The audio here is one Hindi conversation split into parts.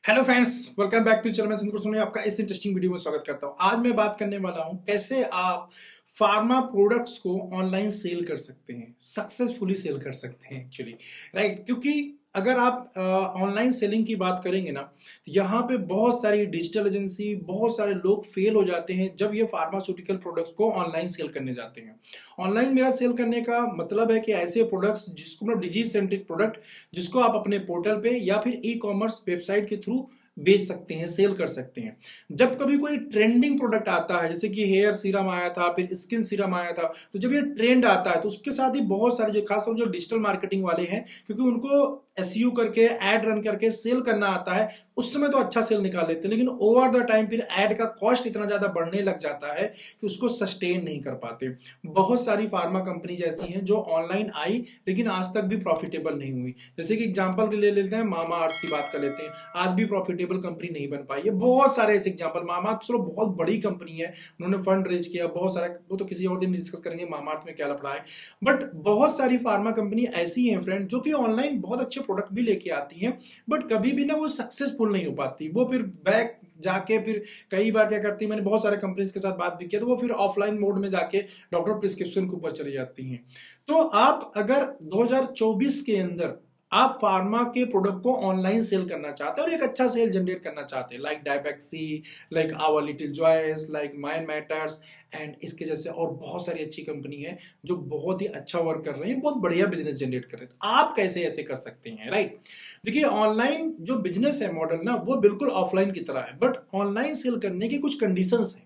Hello friends, welcome back to channel. मैं सिंधु सोनी आपका इस इंटरेस्टिंग वीडियो में स्वागत करता हूं। आज मैं बात करने वाला हूं कैसे आप फार्मा प्रोडक्ट्स को ऑनलाइन सेल कर सकते हैं, सक्सेसफुली सेल कर सकते हैं एक्चुअली, राइट। क्योंकि अगर आप ऑनलाइन सेलिंग की बात करेंगे ना, यहाँ पे बहुत सारी डिजिटल एजेंसी, बहुत सारे लोग फेल हो जाते हैं जब ये फार्मास्यूटिकल प्रोडक्ट्स को ऑनलाइन सेल करने जाते हैं। ऑनलाइन मेरा सेल करने का मतलब है कि ऐसे प्रोडक्ट्स जिसको मतलब डिजीज सेंट्रिक प्रोडक्ट जिसको आप अपने पोर्टल पे या फिर ई कॉमर्स वेबसाइट के थ्रू बेच सकते हैं, सेल कर सकते हैं। जब कभी कोई ट्रेंडिंग प्रोडक्ट आता है, जैसे कि हेयर सीरम आया था, फिर स्किन सीरम आया था, तो जब ये ट्रेंड आता है तो उसके साथ ही बहुत सारे जो खासतौर जो डिजिटल मार्केटिंग वाले हैं, क्योंकि उनको एसईओ करके एड रन करके सेल करना आता है, उस समय तो अच्छा सेल निकाल लेते हैं, लेकिन ओवर द टाइम फिर एड का कॉस्ट इतना ज्यादा बढ़ने लग जाता है कि उसको सस्टेन नहीं कर पाते। बहुत सारी फार्मा कंपनी ऐसी हैं जो ऑनलाइन आई लेकिन आज तक भी प्रॉफिटेबल नहीं हुई। जैसे कि एग्जांपल ले लेते हैं, मामा अर्थ की बात कर लेते हैं, आज भी प्रॉफिटेबल कंपनी नहीं बन पाई है। बहुत सारे ऐसे एग्जांपल, मामा अर्थ चलो बहुत बड़ी कंपनी है, उन्होंने फंड रेज किया बहुत सारा, वो तो किसी और दिन डिस्कस करेंगे मामा अर्थ में क्या लफड़ा है। बट बहुत सारी फार्मा कंपनी ऐसी हैं फ्रेंड जो कि ऑनलाइन बहुत अच्छे प्रोडक्ट भी लेके आती हैं, बट कभी भी ना वो सक्सेसफुल नहीं हो पाती। वो फिर बैक जाके फिर कई बार क्या करती है, मैंने बहुत सारे कंपनीज के साथ बात भी किया, तो वो फिर ऑफलाइन मोड में जाके डॉक्टर प्रिस्क्रिप्शन के ऊपर चली जाती हैं। तो आप अगर 2024 के अंदर आप फार्मा के प्रोडक्ट को ऑनलाइन सेल करना चाहते हैं और एक अच्छा सेल जनरेट करना चाहते हैं, लाइक डायबैक्सी, like our little joys, like mind matters and इसके जैसे और बहुत सारी अच्छी कंपनी है जो बहुत ही अच्छा वर्क कर रही है, बहुत बढ़िया बिजनेस जनरेट कर रहे हैं। तो आप कैसे ऐसे कर सकते हैं, राइट। देखिए, ऑनलाइन जो बिजनेस है मॉडल ना, वो बिल्कुल ऑफलाइन की तरह है, बट ऑनलाइन सेल करने की कुछ कंडीशंस हैं,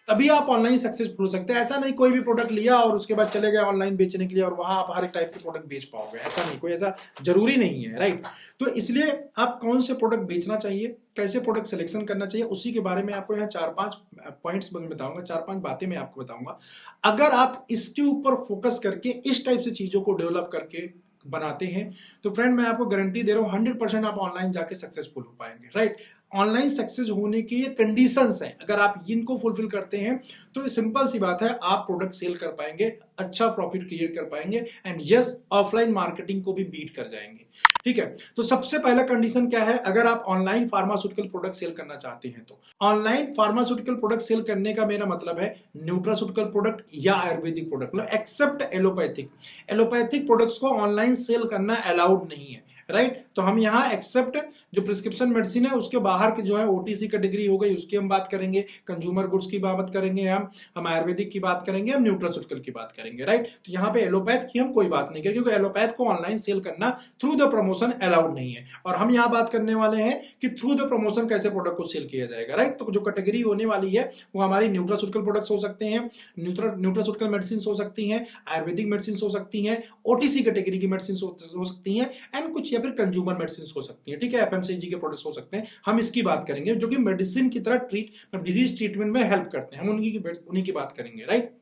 तभी आप ऑनलाइन सक्सेसफुल हो सकते हैं। ऐसा नहीं कोई भी प्रोडक्ट लिया और उसके बाद चले गए ऑनलाइन बेचने के लिए और वहां आप हर एक टाइप के प्रोडक्ट बेच पाओगे, ऐसा नहीं, कोई ऐसा जरूरी नहीं है, राइट। तो इसलिए आप कौन से प्रोडक्ट बेचना चाहिए, कैसे प्रोडक्ट सिलेक्शन करना चाहिए, उसी के बारे में आपको यहाँ 4-5 पॉइंट्स बताऊंगा, 4-5 बातें मैं आपको बताऊंगा। अगर आप इसके ऊपर फोकस करके इस टाइप से चीजों को डेवलप करके बनाते हैं तो फ्रेंड मैं आपको गारंटी दे रहा हूं 100% आप ऑनलाइन जाके सक्सेसफुल हो पाएंगे, राइट। ऑनलाइन सक्सेस होने की ये कंडीशंस हैं, अगर आप इनको फुलफिल करते हैं तो सिंपल सी बात है, आप प्रोडक्ट सेल कर पाएंगे, अच्छा प्रॉफिट क्रिएट कर पाएंगे एंड यस, ऑफलाइन मार्केटिंग को भी बीट कर जाएंगे। ठीक है, तो सबसे पहला कंडीशन क्या है, अगर आप ऑनलाइन फार्मास्यूटिकल प्रोडक्ट सेल करना चाहते हैं तो ऑनलाइन फार्मास्यूटिकल प्रोडक्ट सेल करने का मेरा मतलब है न्यूट्रास्यूटिकल प्रोडक्ट या आयुर्वेदिक प्रोडक्ट, मतलब एक्सेप्ट एलोपैथिक। एलोपैथिक प्रोडक्ट्स को ऑनलाइन सेल करना अलाउड नहीं है, राइट। तो हम यहाँ एक्सेप्ट जो प्रिस्क्रिप्शन मेडिसिन है उसके बाहर के जो है ओटीसी कैटेगरी हो गई, उसकी हम बात करेंगे, कंज्यूमर गुड्स की बात करेंगे, हम आयुर्वेदिक की बात करेंगे, हम न्यूट्रास्यूटिकल की बात करेंगे, राइट। तो यहाँ पे एलोपैथ की हम कोई बात नहीं करेंगे क्योंकि एलोपैथ को ऑनलाइन सेल करना थ्रू द प्रमोशन अलाउड नहीं है। और हम यहाँ बात करने वाले हैं कि थ्रू द प्रमोशन कैसे प्रोडक्ट को सेल किया जाएगा, राइट। तो जो कैटेगरी होने वाली है वो हमारी न्यूट्रास्यूटिकल प्रोडक्ट्स हो सकते हैं, न्यूट्रास्यूटिकल मेडिसिन हो सकती हैं, आयुर्वेदिक मेडिसिन हो सकती हैं, ओटीसी कैटेगरी की मेडिसिन हो सकती हैं एंड कुछ या फिर कंज्यूमर मेडिसिन हो सकती है, ठीक है, एफएमसीजी के प्रोडक्ट्स हो सकते हैं। हम इसकी बात करेंगे जो कि मेडिसिन की तरह डिजीज ट्रीटमेंट में हेल्प करते हैं, हम उन्हीं की बात करेंगे, राइट।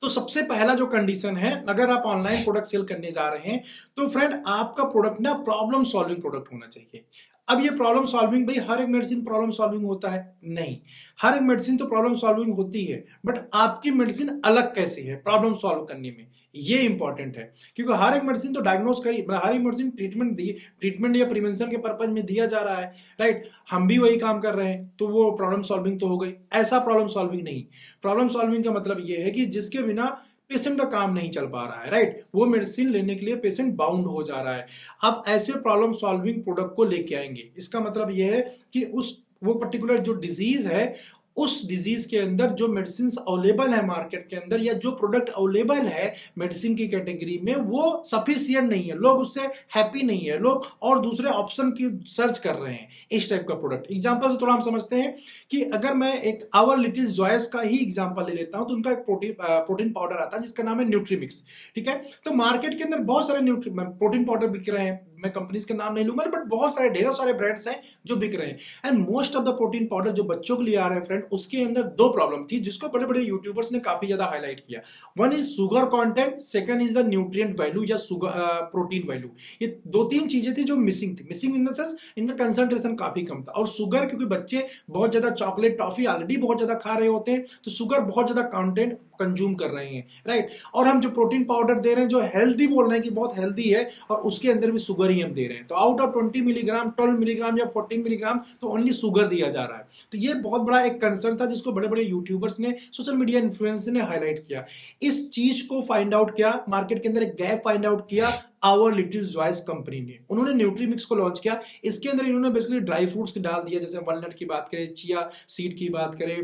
तो सबसे पहला जो कंडीशन है, अगर आप ऑनलाइन प्रोडक्ट सेल करने जा रहे हैं तो फ्रेंड आपका प्रोडक्ट ना प्रॉब्लम सॉल्विंग प्रोडक्ट होना चाहिए। अब ये प्रॉब्लम सॉल्विंग, भाई हर एक मेडिसिन प्रॉब्लम सॉल्विंग होता है? नहीं, हर एक मेडिसिन तो प्रॉब्लम सॉल्विंग होती है, बट आपकी मेडिसिन अलग कैसे है प्रॉब्लम सॉल्व करने में, ये इंपॉर्टेंट है। क्योंकि हर एक मेडिसिन तो डायग्नोस करी, हर एक मेडिसिन ट्रीटमेंट या प्रिवेंशन के पर्पज में दिया जा रहा है, राइट। हम भी वही काम कर रहे हैं तो वो प्रॉब्लम सॉल्विंग तो हो गई। ऐसा प्रॉब्लम सॉल्विंग नहीं, प्रॉब्लम सॉल्विंग का मतलब ये है कि जिसके बिना पेशेंट का काम नहीं चल पा रहा है, राइट, वो मेडिसिन लेने के लिए पेशेंट बाउंड हो जा रहा है। अब ऐसे प्रॉब्लम सॉल्विंग प्रोडक्ट को लेके आएंगे, इसका मतलब ये है कि वो पर्टिकुलर जो डिजीज है, उस डिजीज के अंदर जो मेडिसिन अवेलेबल है मार्केट के अंदर, या जो प्रोडक्ट अवेलेबल है मेडिसिन की कैटेगरी में, वो सफिशिएंट नहीं है, लोग उससे हैप्पी नहीं है, लोग और दूसरे ऑप्शन की सर्च कर रहे हैं इस टाइप का प्रोडक्ट। एग्जांपल से थोड़ा हम समझते हैं कि अगर मैं एक आवर लिटिल जॉयस का ही एग्जांपल ले लेता हूं, तो उनका एक प्रोटीन पाउडर आता है जिसका नाम है न्यूट्रीमिक्स, ठीक है। तो मार्केट के अंदर बहुत सारे प्रोटीन पाउडर बिक रहे हैं, मैं कंपनीज का नाम नहीं लूंगा, बट बहुत सारे ढेरों सारे ब्रांड्स हैं जो बिक रहे हैं। And most of the protein powder जो बच्चों के लिए आ रहे हैं फ्रेंड, उसके अंदर दो प्रॉब्लम थी जिसको बड़े बड़े यूट्यूबर्स ने काफी ज्यादा हाईलाइट किया। One is sugar content, second is the nutrient value या शुगर प्रोटीन वैल्यू। ये दो तीन चीजें थी जो मिसिंग थी, मिसिंग इन द सेंस इनका कंसंट्रेशन काफी कम था। और शुगर, क्योंकि बच्चे बहुत ज्यादा चॉकलेट टॉफी ऑलरेडी बहुत ज्यादा खा रहे होते हैं, तो शुगर बहुत ज्यादा कंटेंट कंज्यूम कर रहे हैं, राइट। और हम जो प्रोटीन पाउडर दे रहे हैं जो हेल्दी बोल रहे हैं कि बहुत हेल्दी है, और उसके अंदर भी शुगर ही हम दे रहे हैं। तो आउट ऑफ 20 मिलीग्राम 12 मिलीग्राम या 14 मिलीग्राम तो ओनली शुगर दिया जा रहा है। तो ये बहुत बड़ा एक कंसर्न था जिसको बड़े बड़े यूट्यूबर्स ने, सोशल मीडिया इन्फ्लुएंसर ने हाईलाइट किया। इस चीज को फाइंड आउट किया, मार्केट के अंदर एक गैप फाइंड आउट किया आवर लिटिल जॉयज कंपनी ने। उन्होंने न्यूट्रीमिक्स को लॉन्च किया। इसके अंदर इन्होंने बेसिकली ड्राई फ्रूट्स डाल दिया, जैसे वॉलनट की बात करें, चिया सीड की बात करें,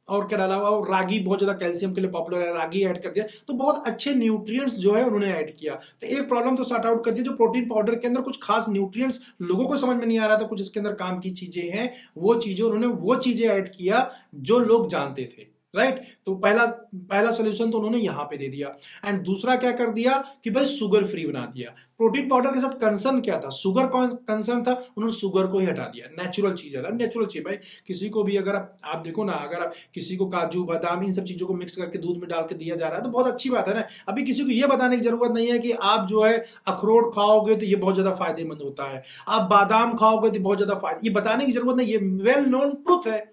और क्या डाला हुआ, और रागी बहुत ज्यादा कैल्शियम के लिए पॉपुलर है, रागी ऐड कर दिया। तो बहुत अच्छे न्यूट्रिएंट्स जो है उन्होंने ऐड किया। तो एक प्रॉब्लम तो सॉर्ट आउट कर दी, जो प्रोटीन पाउडर के अंदर कुछ खास न्यूट्रिएंट्स लोगों को समझ में नहीं आ रहा था, कुछ इसके अंदर काम की चीजें हैं, वो चीजें उन्होंने वो चीजें ऐड किया जो लोग जानते थे, राइट। तो पहला सोल्यूशन तो उन्होंने यहां पे दे दिया। एंड दूसरा क्या कर दिया कि भाई शुगर फ्री बना दिया। प्रोटीन पाउडर के साथ कंसर्न क्या था, शुगर कंसर्न था, उन्होंने शुगर को ही हटा दिया। नेचुरल चीज है, नेचुरल चीज भाई। किसी को भी अगर आप देखो ना, अगर आप किसी को काजू बादाम इन सब चीजों को मिक्स करके दूध में डाल के दिया जा रहा है तो बहुत अच्छी बात है ना। अभी किसी को यह बताने की जरूरत नहीं है कि आप जो है अखरोट खाओगे तो ये बहुत ज्यादा फायदेमंद होता है, आप बादाम खाओगे तो बहुत ज्यादा फायदा, ये बताने की जरूरत नहीं, ये वेल नोन ट्रुथ है,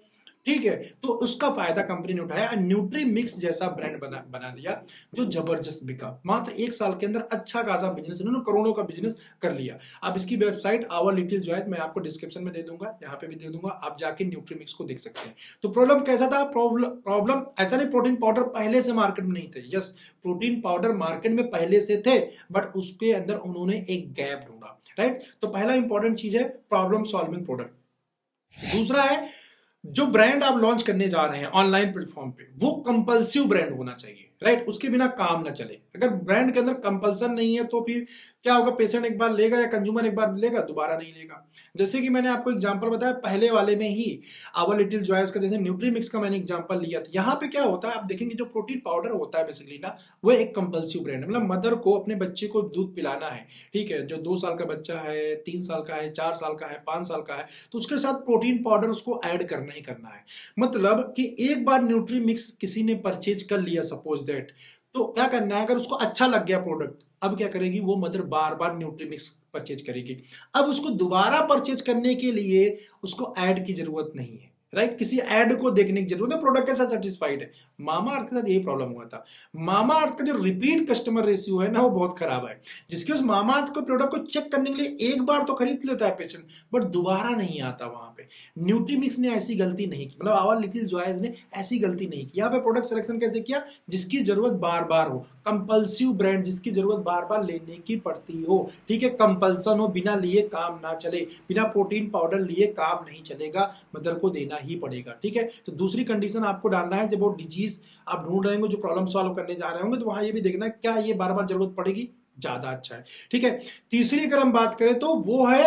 ठीक है। तो उसका फायदा कंपनी ने उठाया, न्यूट्री मिक्स जैसा ब्रांड बना दिया जो जबरदस्त बिका। मात्र 1 साल के अंदर अच्छा खासा बिजनेस, इन्होंने करोड़ों का बिजनेस कर लिया। अब इसकी वेबसाइट आवर लिटिल जॉय मैं आपको डिस्क्रिप्शन में दे दूंगा, यहाँ पे भी दे दूंगा, आप जाके न्यूट्री मिक्स को देख सकते हैं। तो प्रॉब्लम कैसा था, प्रॉब्लम ऐसा नहीं प्रोटीन पाउडर पहले से मार्केट में नहीं थे। यस, प्रोटीन पाउडर मार्केट में पहले से थे, बट उसके अंदर उन्होंने एक गैप ढूंढा, राइट। तो पहला इंपॉर्टेंट चीज है प्रॉब्लम सॉल्विंग प्रोडक्ट। दूसरा है जो ब्रांड आप लॉन्च करने जा रहे हैं ऑनलाइन प्लेटफॉर्म पे, वो कंपल्सिव ब्रांड होना चाहिए, राइट। उसके बिना काम ना चले। अगर ब्रांड के अंदर कंपल्सन नहीं है तो फिर क्या होगा, पेशेंट एक बार लेगा या कंज्यूमर एक बार लेगा, दोबारा नहीं लेगा। जैसे कि मैंने आपको एग्जांपल बताया पहले वाले में ही, आवर लिटिल जॉयज का, जैसे न्यूट्री मिक्स का मैंने एग्जांपल लिया था। यहाँ पे क्या होता है, आप देखेंगे जो प्रोटीन पाउडर होता है बेसिकली ना, वो एक कंपल्सिव ब्रांड है। मतलब मदर को अपने बच्चे को दूध पिलाना है, ठीक है, जो 2 साल का बच्चा है, 3 साल का है, 4 साल का है, 5 साल का है, तो उसके साथ प्रोटीन पाउडर उसको ऐड करना ही करना है। मतलब कि एक बार न्यूट्री मिक्स किसी ने परचेज कर लिया सपोज दैट, तो क्या करना है, अगर उसको अच्छा लग गया प्रोडक्ट, अब क्या करेगी वो मदर, बार बार न्यूट्रीमिक्स परचेज करेगी। अब उसको दोबारा परचेज करने के लिए उसको ऐड की जरूरत नहीं है, राइट। किसी ऐड को देखने की जरूरत है, प्रोडक्ट के साथ सेटिस्फाइड है। मामा अर्थ के साथ यही प्रॉब्लम हुआ था। मामा अर्थ का जो रिपीट कस्टमर रेशियो है ना, वो बहुत खराब है। जिसके उस मामा अर्थ को प्रोडक्ट को चेक करने के लिए एक बार तो खरीद लेता है पेशेंट, बट दोबारा नहीं आता वहां पे। न्यूट्रीमिक्स ने ऐसी गलती नहीं की, मतलब आवर लिटिल जॉयज ने ऐसी गलती नहीं की। यहाँ पे प्रोडक्ट सिलेक्शन कैसे किया, जिसकी जरूरत बार बार हो, कंपल्सिव ब्रांड जिसकी जरूरत बार बार लेने की पड़ती हो, ठीक है, कंपल्सन हो, बिना लिए काम ना चले, बिना प्रोटीन पाउडर लिए काम नहीं चलेगा, मदर को देना ही पड़ेगा, ठीक है। तो दूसरी कंडीशन आपको डालना है, जब वो डिजीज आप ढूंढ रहे होंगे, जो प्रॉब्लम सॉल्व करने जा रहे होंगे, तो वहां ये भी देखना है क्या ये बार बार जरूरत पड़ेगी, ज्यादा अच्छा है, ठीक है। तीसरी अगर हम बात करें तो वो है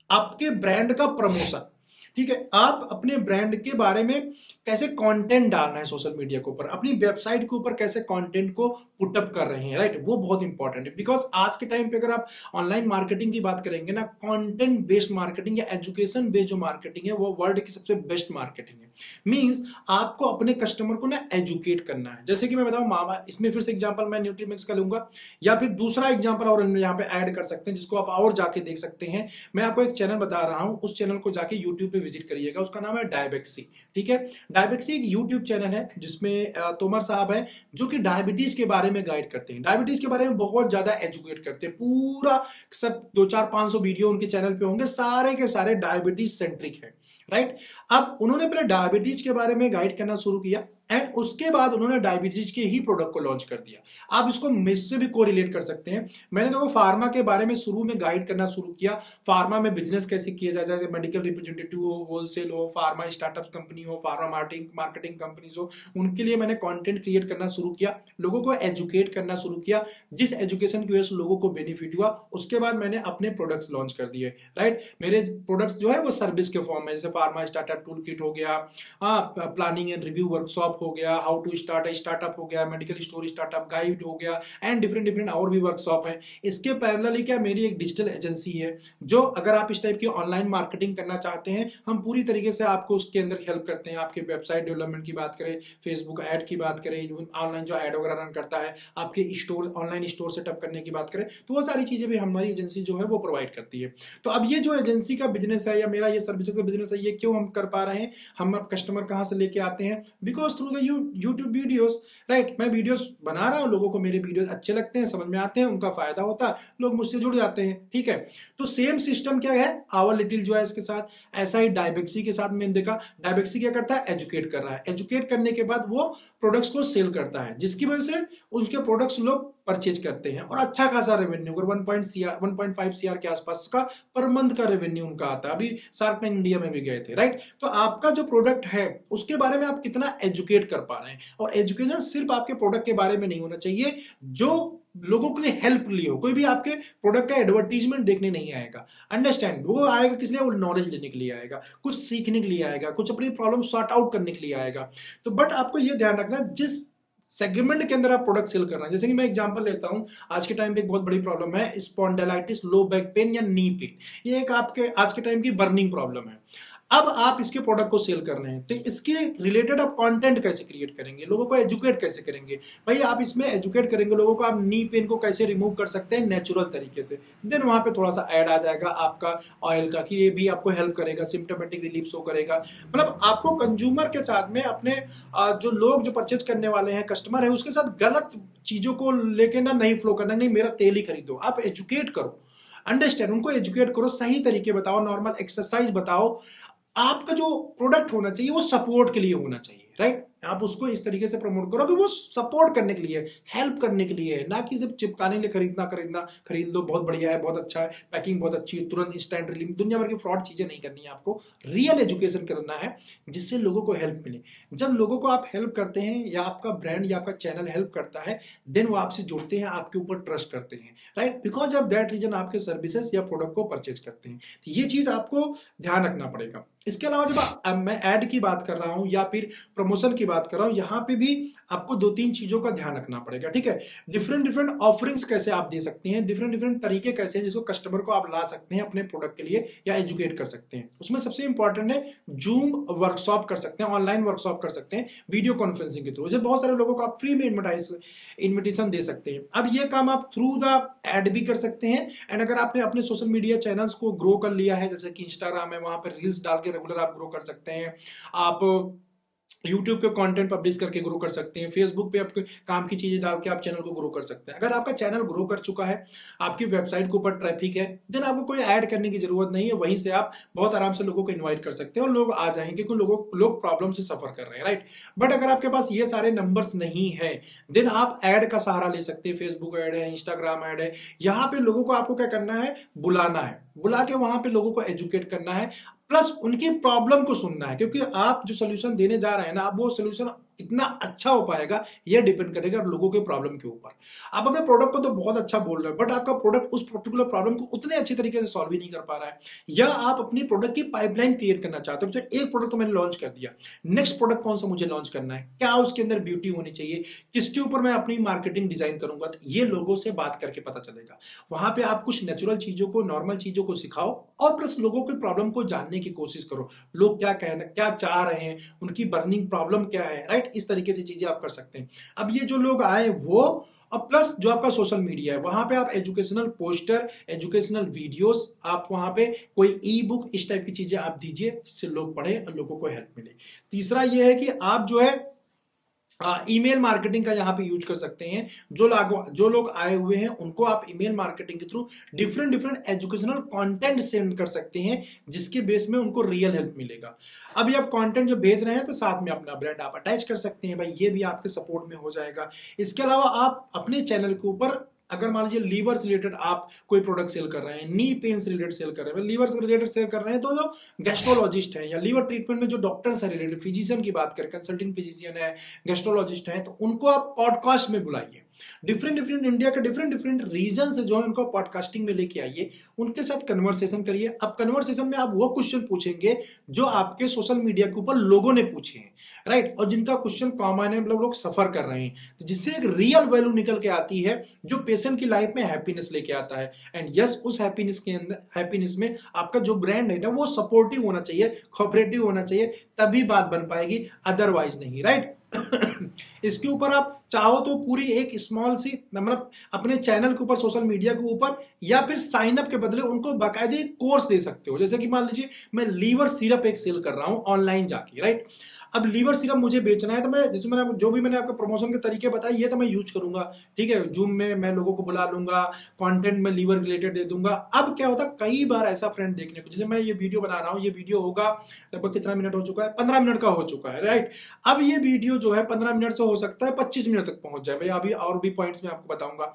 आपके ब्रांड का प्रमोशन, ठीक है। आप अपने ब्रांड के बारे में कैसे कंटेंट डालना है सोशल मीडिया के ऊपर, अपनी वेबसाइट के ऊपर कैसे कंटेंट को पुटअप कर रहे हैं, राइट, वो बहुत इंपॉर्टेंट है। बिकॉज आज के टाइम पे अगर आप ऑनलाइन मार्केटिंग की बात करेंगे ना, कंटेंट बेस्ड मार्केटिंग या एजुकेशन बेस्ड जो मार्केटिंग है, वो वर्ल्ड की सबसे बेस्ट मार्केटिंग है। मींस आपको अपने कस्टमर को ना एजुकेट करना है। जैसे कि मैं बताऊं, मामा, इसमें फिर से एग्जांपल मैं न्यूट्रीमिक्स का लूंगा, या फिर दूसरा एग्जांपल और यहाँ पे ऐड कर सकते हैं, जिसको आप और जाके देख सकते हैं। मैं आपको एक चैनल बता रहा हूं, उस चैनल को जाके यूट्यूब पे विजिट करिएगा, उसका नाम है डायबेक्सी, ठीक है। डायबेक्सी एक यूट्यूब चैनल है जिसमें तोमर साहब है, जो कि डायबिटीज के बारे में गाइड करते हैं, डायबिटीज के बारे में बहुत ज्यादा एजुकेट करते हैं। पूरा सब 200-400-500 वीडियो उनके चैनल पे होंगे, सारे के सारे डायबिटीज सेंट्रिक है, राइट। अब उन्होंने पहले डायबिटीज के बारे में गाइड करना शुरू किया, एंड उसके बाद उन्होंने डायबिटीज के ही प्रोडक्ट को लॉन्च कर दिया। आप इसको मिस से भी कोरिलेट कर सकते हैं। मैंने देखो फार्मा के बारे में शुरू में गाइड करना शुरू किया, फार्मा में बिजनेस कैसे किया जाए, चाहे मेडिकल रिप्रेजेंटेटिव हो, होलसेल हो, फार्मा स्टार्टअप कंपनी हो, फार्मा मार्केटिंग कंपनीज हो, उनके लिए मैंने कंटेंट क्रिएट करना शुरू किया, लोगों को एजुकेट करना शुरू किया। जिस एजुकेशन की वजह से लोगों को बेनिफिट हुआ, उसके बाद मैंने अपने प्रोडक्ट्स लॉन्च कर दिए, राइट। मेरे प्रोडक्ट्स जो है वो सर्विस के फॉर्म में, जैसे फार्मा स्टार्टअप टूल किट हो गया, प्लानिंग एंड रिव्यू वर्कशॉप हो गया, how to start a startup हो गया, मेडिकल स्टोर स्टार्टअप गाइड हो गया, एंड डिफरेंट और भी वर्कशॉप है। इसके पैरेलली क्या, मेरी एक डिजिटल एजेंसी है, जो अगर आप इस टाइप की ऑनलाइन मार्केटिंग करना चाहते हैं, हम पूरी तरीके से आपको उसके अंदर हेल्प करते हैं। आपके वेबसाइट डेवलपमेंट की बात करें, फेसबुक ऐड की बात करें, ऑनलाइन जो ऐड वगैरह रन करता है, आपके स्टोर ऑनलाइन स्टोर सेटअप करने की बात करें, तो वो सारी चीजें भी हमारी एजेंसी जो है वो प्रोवाइड करती है। तो अब ये जो एजेंसी का बिजनेस है या मेरा ये सर्विसेज का बिजनेस है, ये क्यों हम कर पा रहे हैं, हम अब कस्टमर कहां से लेके आते हैं, because through the YouTube videos, right? मैं वीडियोस बना रहा हूँ, लोगों को मेरे वीडियोस अच्छे लगते हैं, समझ में आते हैं, उनका फायदा होता है, लोग मुझसे जुड़ जाते हैं, ठीक है? तो सेम सिस्टम क्या है आवर लिटिल जॉयस के साथ, ऐसा ही डायबेक्सी के साथ मैंने देखा। डायबेक्सी क्या करता है, एजुकेट कर रहा है, एजुकेट करने के बाद वो प्रोडक्ट्स को सेल करता है, जिसकी वजह से उसके प्रोडक्ट्स लोग परचेज करते हैं और अच्छा खासा रेवेन्यू, 1.5 CR के आसपास का पर मंथ का रेवेन्यू उनका आता है। अभी शार्क टैंक इंडिया में भी गए थे, राइट? तो आपका जो प्रोडक्ट है उसके बारे में आप कितना एजुकेट कर पा रहे हैं, और एजुकेशन सिर्फ आपके प्रोडक्ट के बारे में नहीं होना चाहिए, जो लोगों के लिए हेल्प लिए हो। कोई भी आपके प्रोडक्ट का एडवर्टीजमेंट देखने नहीं आएगा, अंडरस्टैंड? वो आएगा किस लिए? वो नॉलेज लेने के लिए आएगा, कुछ सीखने के लिए आएगा, कुछ अपनी प्रॉब्लम सॉर्ट आउट करने के लिए आएगा। तो बट आपको ये ध्यान रखना, जिस सेगमेंट के अंदर आप प्रोडक्ट सेल करना है, जैसे कि मैं एग्जांपल लेता हूं, आज के टाइम पे एक बहुत बड़ी प्रॉब्लम है स्पॉन्डिलाइटिस, लो बैक पेन या नी पेन। ये एक आपके आज के टाइम की बर्निंग प्रॉब्लम है। अब आप इसके प्रोडक्ट को सेल कर रहे हैं, तो इसके रिलेटेड आप कंटेंट कैसे क्रिएट करेंगे, लोगों को एजुकेट कैसे करेंगे? भाई आप इसमें एजुकेट करेंगे लोगों को, आप नी पेन को कैसे रिमूव कर सकते हैं नेचुरल तरीके से। देन वहां पे थोड़ा सा ऐड आ जाएगा आपका ऑयल का, कि ये भी आपको हेल्प करेगा, सिम्टोमेटिक रिलीफ शो करेगा। मतलब आपको कंज्यूमर के साथ में अपने जो लोग जो परचेज करने वाले हैं, कस्टमर है, उसके साथ गलत चीजों को लेके ना नहीं फ्लो करना, नहीं मेरा तेल ही खरीदो। आप एजुकेट करो, अंडरस्टैंड, उनको एजुकेट करो, सही तरीके बताओ, नॉर्मल एक्सरसाइज बताओ। आपका जो प्रोडक्ट होना चाहिए वो सपोर्ट के लिए होना चाहिए, राइट? आप उसको इस तरीके से प्रमोट करो कि वो सपोर्ट करने के लिए, हेल्प करने के लिए है, ना कि सिर्फ चिपकाने के लिए खरीद लो, बहुत बढ़िया है, बहुत अच्छा है, पैकिंग बहुत अच्छी है, तुरंत इंस्टेंट रिलीफ, दुनिया भर की फ्रॉड चीजें नहीं करनी है आपको। रियल एजुकेशन करना है जिससे लोगों को हेल्प मिले। जब लोगों को आप हेल्प करते हैं, या आपका ब्रांड या आपका चैनल हेल्प करता है, देन वो आपसे जुड़ते हैं, आपके ऊपर ट्रस्ट करते हैं, right? Because of that reason आपके सर्विसेज या प्रोडक्ट को परचेज करते हैं। तो ये चीज आपको ध्यान रखना पड़ेगा। इसके अलावा जब मैं ऐड की बात कर रहा हूं या फिर प्रमोशन की बात कर रहा हूं, यहां पे भी आपको 2-3 चीजों का ध्यान रखना पड़ेगा, ठीक है? डिफरेंट डिफरेंट ऑफरिंग्स कैसे आप दे सकते हैं, डिफरेंट डिफरेंट तरीके कैसे हैं जिसको कस्टमर को आप ला सकते हैं अपने प्रोडक्ट के लिए, या एजुकेट कर सकते हैं। उसमें सबसे इंपॉर्टेंट है जूम वर्कशॉप कर सकते हैं, ऑनलाइन वर्कशॉप कर सकते हैं वीडियो कॉन्फ्रेंसिंग के थ्रू। जैसे बहुत सारे लोगों को आप फ्री में इन्विटेशन दे सकते हैं। अब ये काम आप थ्रू द एड भी कर सकते हैं। एंड अगर आपने अपने सोशल मीडिया चैनल्स को ग्रो कर लिया है, जैसे कि इंस्टाग्राम है, वहां पर रील्स डाल के रेगुलर आप ग्रो कर सकते हैं, आप यूट्यूब पे कंटेंट पब्लिश करके ग्रो कर सकते हैं, फेसबुक पे आपके काम की चीजें डाल के आप चैनल को ग्रो कर सकते हैं। अगर आपका चैनल ग्रो कर चुका है, आपकी वेबसाइट के ऊपर ट्रैफिक है, देन आपको कोई ऐड करने की जरूरत नहीं है, वहीं से आप बहुत आराम से लोगों को इन्वाइट कर सकते हैं और लोग आ जाएंगे, क्योंकि लोग प्रॉब्लम से सफर कर रहे हैं, राइट? बट अगर आपके पास ये सारे नंबर्स नहीं है, देन आप ऐड का सहारा ले सकते हैं। फेसबुक ऐड है, इंस्टाग्राम ऐड है, यहाँ पे लोगों को आपको क्या करना है, बुलाना है, बुला के वहां पे लोगों को एजुकेट करना है, प्लस उनकी प्रॉब्लम को सुनना है। क्योंकि आप जो सोल्यूशन देने जा रहे हैं ना, आप वो सोल्यूशन कितना अच्छा हो पाएगा यह डिपेंड करेगा लोगों के प्रॉब्लम के ऊपर। आप अपने प्रोडक्ट को तो बहुत अच्छा बोल रहे हो, बट आपका प्रोडक्ट उस पर्टिकुलर प्रॉब्लम को उतने अच्छी तरीके से सॉल्व ही नहीं कर पा रहा है, या आप अपनी प्रोडक्ट की पाइपलाइन क्रिएट करना चाहते हो। जो एक प्रोडक्ट तो मैंने लॉन्च कर दिया, नेक्स्ट प्रोडक्ट कौन सा मुझे लॉन्च करना है, क्या उसके अंदर ब्यूटी होनी चाहिए, किसके ऊपर मैं अपनी मार्केटिंग डिजाइन करूंगा, तो ये लोगों से बात करके पता चलेगा। वहां पे आप कुछ नेचुरल चीजों को, नॉर्मल चीजों को सिखाओ, और प्लस लोगों की प्रॉब्लम को जानने की कोशिश करो, लोग क्या कहना, क्या चाह रहे हैं, उनकी बर्निंग प्रॉब्लम क्या है, राइट? इस तरीके से चीजें आप कर सकते हैं। अब ये जो लोग आए वो, और प्लस जो आपका सोशल मीडिया है, वहां पे आप एजुकेशनल पोस्टर, एजुकेशनल वीडियोस, आप वहां पे कोई ई बुक, इस टाइप की चीजें आप दीजिए, जिससे लोग पढ़े और लोगों को हेल्प मिले। तीसरा ये है कि आप जो है ईमेल मार्केटिंग का यहाँ पे यूज कर सकते हैं। जो लोग आए हुए हैं उनको आप ईमेल मार्केटिंग के through different educational content send कर सकते हैं, जिसके बेस में उनको रियल हेल्प मिलेगा। अभी आप कंटेंट जो भेज रहे हैं तो साथ में अपना ब्रांड आप अटैच कर सकते हैं, भाई ये भी आपके सपोर्ट में हो जाएगा। इसके अलावा आप अपने चैनल के ऊपर, अगर मान लीजिए लीवर से रिलेटेड आप कोई प्रोडक्ट सेल कर रहे हैं, नी पेन से रिलेटेड सेल कर रहे हैं, लीवर से रिलेटेड सेल कर रहे हैं, तो जो गैस्ट्रोलॉजिस्ट हैं या लीवर ट्रीटमेंट में जो डॉक्टर्स हैं रिलेटेड, फिजिशियन की बात करें, कंसल्टिंग फिजिशियन है, गैस्ट्रोलॉजिस्ट हैं, तो उनको आप पॉडकास्ट में बुलाइए। डिफरेंट इंडिया के डिफरेंट रीजन से जो है उनको पॉडकास्टिंग में लेके आइए, उनके साथ कन्वर्सेशन करिए। अब कन्वर्सेशन में आप वो क्वेश्चन पूछेंगे जो आपके सोशल मीडिया के ऊपर लोगों ने पूछे हैं, राइट? और जिनका क्वेश्चन कॉमन है, मतलब लोग सफर कर रहे हैं, जिससे एक रियल वैल्यू निकल के आती है, जो पेशेंट की लाइफ में हैप्पीनेस लेके आता है। एंड यस, उस हैप्पीनेस के अंदर, हैप्पीनेस में आपका जो ब्रांड है ना, वो सपोर्टिव होना चाहिए, कोऑपरेटिव होना चाहिए, तभी बात बन पाएगी, अदरवाइज नहीं, राइट? इसके ऊपर आप चाहो तो पूरी एक स्मॉल सी मतलब अपने चैनल के ऊपर, सोशल मीडिया के ऊपर, या फिर साइन अप के बदले उनको बाकायदे कोर्स दे सकते हो। जैसे कि मान लीजिए मैं लीवर सिरप एक सेल कर रहा हूं ऑनलाइन जाके, राइट। अब लीवर सिरप मुझे बेचना है, तो मैं जैसे मैंने जो भी मैंने आपको प्रमोशन के तरीके बताए ये तो मैं यूज करूंगा, ठीक है। जूम में मैं लोगों को बुला लूंगा, कंटेंट में लीवर रिलेटेड दे दूंगा। अब क्या होता है, कई बार ऐसा फ्रेंड देखने को, जैसे मैं ये वीडियो बना रहा हूँ, ये वीडियो होगा लगभग कितना मिनट हो चुका है, 15 मिनट का हो चुका है, राइट। अब ये वीडियो जो है 15 मिनट से हो सकता है 25 मिनट तक पहुंच जाए, भाई अभी और भी पॉइंट्स में आपको बताऊंगा।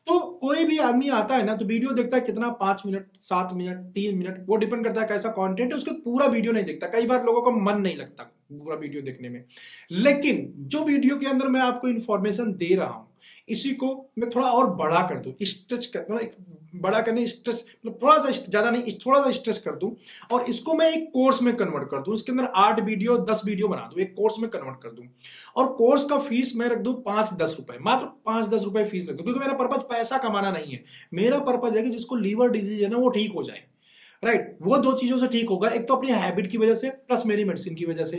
तो कोई भी आदमी आता है ना, तो वीडियो देखता है कितना, 5 मिनट, 7 मिनट, 3 मिनट, वो डिपेंड करता है कैसा कंटेंट है, उसके पूरा वीडियो नहीं देखता। कई बार लोगों का मन नहीं लगता पूरा वीडियो देखने में। लेकिन जो वीडियो के अंदर मैं आपको इंफॉर्मेशन दे रहा हूं, इसी को मैं थोड़ा और बड़ा कर दूं, स्ट्रेच कर, मतलब बड़ा करने, स्ट्रेच मतलब थोड़ा सा ज्यादा नहीं, थोड़ा सा स्ट्रेच कर दूं, और इसको मैं एक कोर्स में कन्वर्ट कर दूं। इसके अंदर 8 वीडियो 10 वीडियो बना दूं, एक कोर्स में कन्वर्ट कर दूं, और कोर्स का फीस मैं रख दूं 5-10 रुपए, मात्र 5-10 रुपए फीस रख दूं। क्योंकि मेरा पर्पज पैसा कमाना नहीं है, मेरा पर्पज है कि जिसको लीवर डिजीज है ना वो ठीक हो जाए, राइट। वो दो चीजों से ठीक होगा, एक तो अपनी हैबिट की वजह से, प्लस मेरी मेडिसिन की वजह से।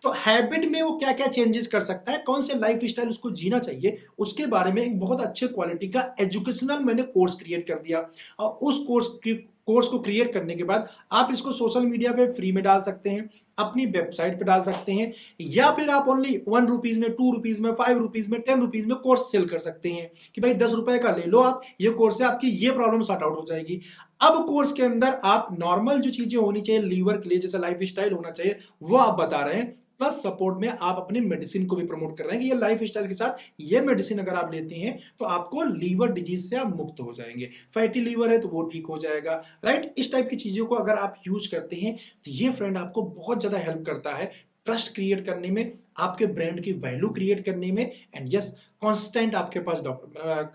तो हैबिट में वो क्या क्या चेंजेस कर सकता है, कौन से लाइफ स्टाइल उसको जीना चाहिए, उसके बारे में एक बहुत अच्छे क्वालिटी का एजुकेशनल मैंने कोर्स क्रिएट कर दिया। और उस कोर्स को क्रिएट करने के बाद आप इसको सोशल मीडिया पे फ्री में डाल सकते हैं, अपनी वेबसाइट पे डाल सकते हैं, या फिर आप ओनली 1 रुपीज में, 2 रुपीज में, 5 रुपीज में, 10 रुपीज में कोर्स सेल कर सकते हैं कि भाई 10 रुपए का ले लो आप, ये कोर्स है, आपकी ये प्रॉब्लम सॉर्ट आउट हो जाएगी। अब कोर्स के अंदर आप नॉर्मल जो चीजें होनी चाहिए लीवर के लिए, जैसे लाइफ स्टाइल होना चाहिए, वो आप बता रहे हैं, प्लस सपोर्ट में आप अपनी मेडिसिन को भी प्रमोट कर रहे हैं कि ये लाइफ स्टाइल के साथ ये मेडिसिन अगर आप लेते हैं तो आपको लीवर डिजीज से आप मुक्त हो जाएंगे। फैटी लीवर है तो वो ठीक हो जाएगा, राइट। इस टाइप की चीजों को अगर आप यूज करते हैं तो ये फ्रेंड आपको बहुत ज्यादा हेल्प करता है ट्रस्ट क्रिएट करने में, आपके ब्रांड की वैल्यू क्रिएट करने में, एंड यस कांस्टेंट आपके पास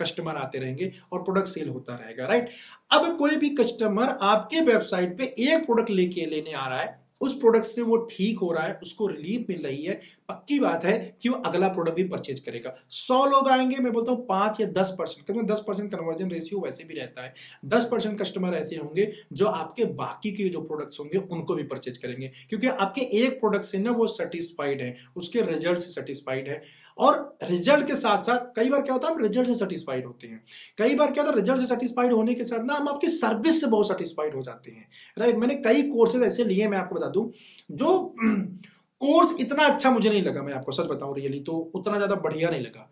कस्टमर आते रहेंगे और प्रोडक्ट सेल होता रहेगा, राइट। अब कोई भी कस्टमर आपके वेबसाइट पे एक प्रोडक्ट लेके लेने आ रहा है, उस प्रोडक्ट से वो ठीक हो रहा है, उसको रिलीफ मिल रही है, पक्की बात है कि वो अगला प्रोडक्ट भी परचेज करेगा। 100 लोग आएंगे, मैं बोलता हूं 5 या 10%, 10% कन्वर्जन रेशियो वैसे भी रहता है। 10% कस्टमर ऐसे होंगे जो आपके बाकी के जो प्रोडक्ट्स होंगे उनको भी परचेज करेंगे, क्योंकि आपके एक प्रोडक्ट से ना वो सेटिस्फाइड है, उसके रिजल्ट से सेटिस्फाइड है। और रिजल्ट के साथ साथ कई बार क्या होता है, हम रिजल्ट से सेटिस्फाइड होते हैं, कई बार क्या होता है, रिजल्ट से सेटिस्फाइड होने के साथ ना हम आपकी सर्विस से बहुत सेटिस्फाइड हो जाते हैं, राइट। मैंने कई कोर्सेज ऐसे लिए, मैं आपको बता दूं, जो कोर्स इतना अच्छा मुझे नहीं लगा, मैं आपको सच बताऊं रियली, तो उतना ज्यादा बढ़िया नहीं लगा।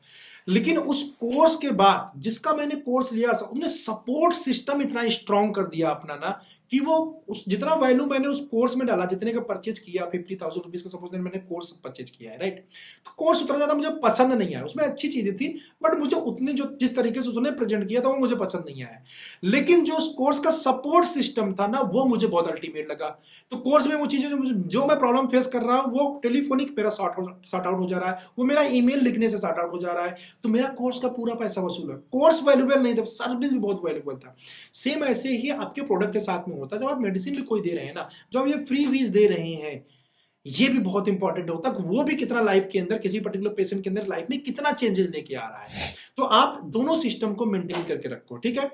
लेकिन उस कोर्स के बाद जिसका मैंने कोर्स लिया, उसने सपोर्ट सिस्टम इतना स्ट्रांग कर दिया अपना ना, कि वो उस जितना वैल्यू मैंने उस कोर्स में डाला, जितने का परचेज किया, 50,000 रुपीज का सपोज मैंने कोर्स परचेज किया है, राइट। तो कोर्स उतना ज्यादा मुझे पसंद नहीं आया, उसमें अच्छी चीजें थी, बट मुझे उतनी जो जिस तरीके से उसने प्रेजेंट किया था वो मुझे पसंद नहीं आया। लेकिन जो उस कोर्स का सपोर्ट सिस्टम था ना, वो मुझे बहुत अल्टीमेट लगा। तो कोर्स में वो चीजें जो मैं प्रॉब्लम फेस कर रहा हूँ, वो टेलीफोनिक मेरा सॉर्ट आउट हो जा रहा है, वो मेरा ईमेल लिखने से सॉर्ट आउट हो जा रहा है, तो मेरा कोर्स का पूरा पैसा वसूल है। कोर्स वैल्यूबल नहीं था, सर्विस भी बहुत वैल्यूबल था। सेम ऐसे ही आपके प्रोडक्ट के साथ में होता है, जब आप मेडिसिन भी कोई दे रहे हैं ना, जो आप ये फ्री वीज दे रहे हैं, ये भी बहुत इंपॉर्टेंट होता है, वो भी कितना लाइफ के अंदर, किसी पर्टिकुलर पेशेंट के अंदर लाइफ में कितना चेंजेस लेके आ रहा है। तो आप दोनों सिस्टम को मेंटेन करके रखो, ठीक है।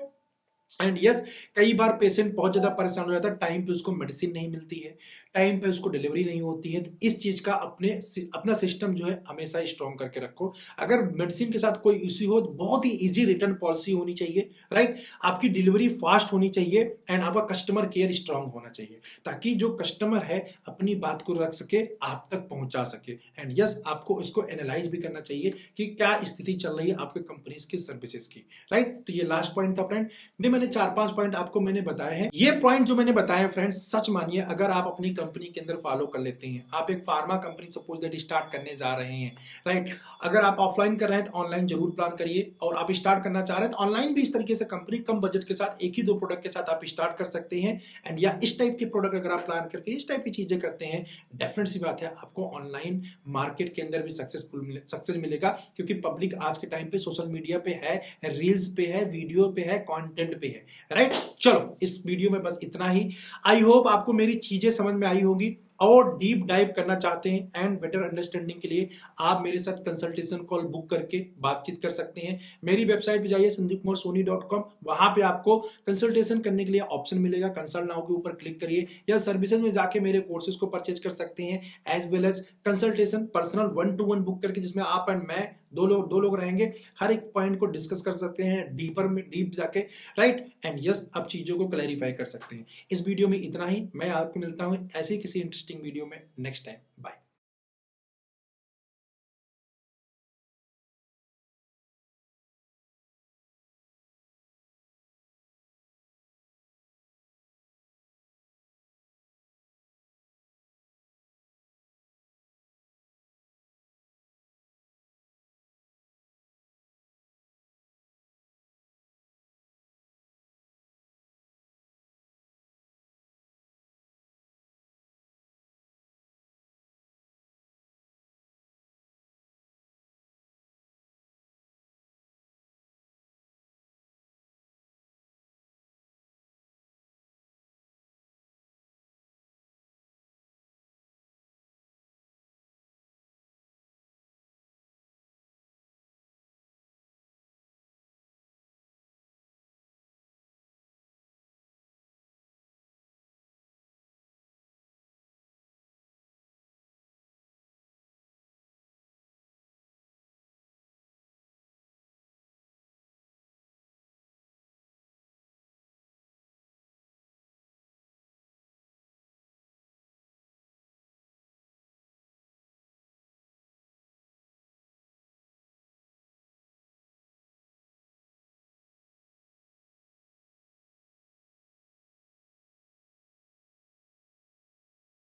एंड यस, कई बार पेशेंट बहुत ज्यादा परेशान हो जाता है, टाइम पे उसको मेडिसिन नहीं मिलती है, टाइम पे उसको डिलीवरी नहीं होती है, तो इस चीज का अपना सिस्टम जो है हमेशा स्ट्रॉन्ग करके रखो। अगर मेडिसिन के साथ कोई इश्यू हो तो बहुत ही इजी रिटर्न पॉलिसी होनी चाहिए, राइट। आपकी डिलीवरी फास्ट होनी चाहिए, एंड आपका कस्टमर केयर स्ट्रांग होना चाहिए, ताकि जो कस्टमर है अपनी बात को रख सके, आप तक पहुंचा सके। एंड यस, आपको इसको एनालाइज भी करना चाहिए कि क्या स्थिति चल रही है आपके कंपनीज की सर्विसेज की, राइट। तो ये लास्ट पॉइंट था फ्रेंड, मैंने 4-5 पॉइंट आपको मैंने बताए हैं। ये पॉइंट जो मैंने बताए हैं फ्रेंड्स, सच मानिए अगर आप अपनी कंपनी के अंदर फॉलो कर लेते हैं, आप एक pharma company suppose that start करने जा रहे हैं, राइट। अगर आप ऑफलाइन कर रहे हैं तो ऑनलाइन जरूर प्लान करिए, और आप स्टार्ट करना चाह रहे हैं तो ऑनलाइन भी इस तरीके से कंपनी कम बजट के साथ 1 ही 2 प्रोडक्ट के साथ आप स्टार्ट कर सकते हैं। एंड या इस टाइप के प्रोडक्ट अगर आप प्लान करके इस टाइप की चीजें करते हैं, डेफिनेट सी बात है आपको ऑनलाइन मार्केट के अंदर भी सक्सेस मिलेगा, क्योंकि पब्लिक आज के टाइम पे सोशल मीडिया पे है, रील्स पे है, वीडियो पे है, कंटेंट पे है, राइट। चलो, इस वीडियो में बस इतना ही। आई होप आपको मेरी चीजें समझ में आई होगी, और डीप डाइव करना चाहते हैं एंड बेटर अंडरस्टैंडिंग के लिए आप मेरे साथ कंसल्टेशन कॉल बुक करके बातचीत कर सकते हैं। मेरी वेबसाइट पे जाइए sandeepkumarsoni.com, वहां पे आपको कंसल्टेशन करने के लिए ऑप्शन मिलेगा, कंसल्ट नाउ के ऊपर क्लिक करिए या सर्विसेज में जाके मेरे कोर्सेज को परचेज कर सकते हैं as well as consultation personal 1-to-1 book करके, जिसमें आप एंड मैं दो लोग रहेंगे, हर एक पॉइंट को डिस्कस कर सकते हैं डीप जाके, राइट एंड यस, अब चीजों को क्लैरिफाई कर सकते हैं। इस वीडियो में इतना ही, मैं आपको मिलता हूं ऐसे किसी इंटरेस्टिंग वीडियो में नेक्स्ट टाइम। बाय।